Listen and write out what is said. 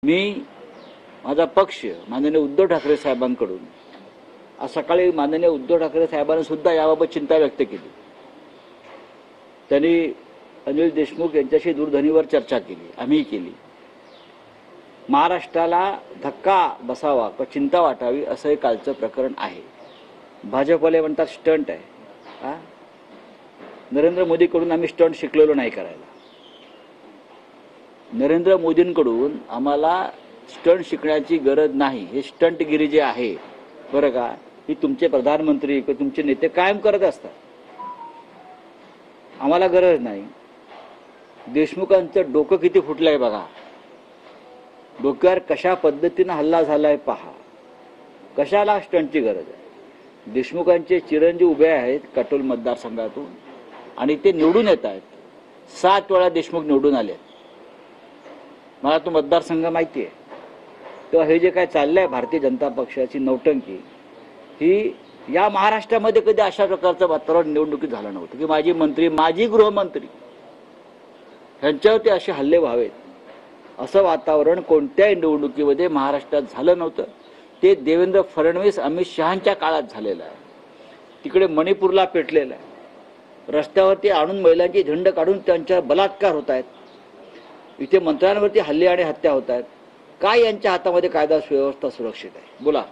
मी माझा पक्ष माननीय उद्धव ठाकरे साहेबांकडून आज सकाळी माननीय उद्धव ठाकरे साहेबांनी सुद्धा याबाबत चिंता व्यक्त केली। त्यांनी अनिल देशमुख यांच्याशी दूरध्वनीवर चर्चा केली, आम्ही केली। महाराष्ट्राला धक्का बसावा व चिंता वाटावी असं हे कालचं प्रकरण आहे। भाजपवाले म्हणतात स्टंट आहे। नरेंद्र मोदीकडून आम्ही स्टंट शिकलेलो नाही करायला। नरेंद्र मोदींकडून आम्हाला स्टंट शिकण्याची गरज नाही। हे स्टंटगिरी जे आहे बरं का, ही तुमचे प्रधानमंत्री किंवा तुमचे नेते कायम करत असतात, आम्हाला गरज नाही। देशमुखांचं डोकं किती फुटलंय बघा, डोक्यावर कशा पद्धतीने हल्ला झालाय पहा। कशाला स्टंटची गरज आहे? देशमुखांचे चिरंजीव उभे आहेत काटोल मतदारसंघातून आणि ते निवडून येत आहेत। 7 वेळा देशमुख निवडून आले। मला तो मतदारसंघ माहिती आहे। तेव्हा हे जे काय चाललंय भारतीय जनता पक्षाची नौटंकी, ही या महाराष्ट्रामध्ये कधी अशा प्रकारचं वातावरण निवडणुकीत झालं नव्हतं की माजी मंत्री, माजी गृहमंत्री यांच्यावरती असे हल्ले व्हावेत। असं वातावरण कोणत्याही निवडणुकीमध्ये महाराष्ट्रात झालं नव्हतं। ते देवेंद्र फडणवीस अमित शहांच्या काळात झालेलं आहे। तिकडे मणिपूरला पेटलेलं आहे, रस्त्यावरती आणून महिलांची झंड काढून त्यांच्या बलात्कार होत आहेत, इथे मंत्र्यांवरती हल्ले आणि हत्या होत आहेत। काय यांच्या हातामध्ये कायदा सुव्यवस्था सुरक्षित आहे? बोला।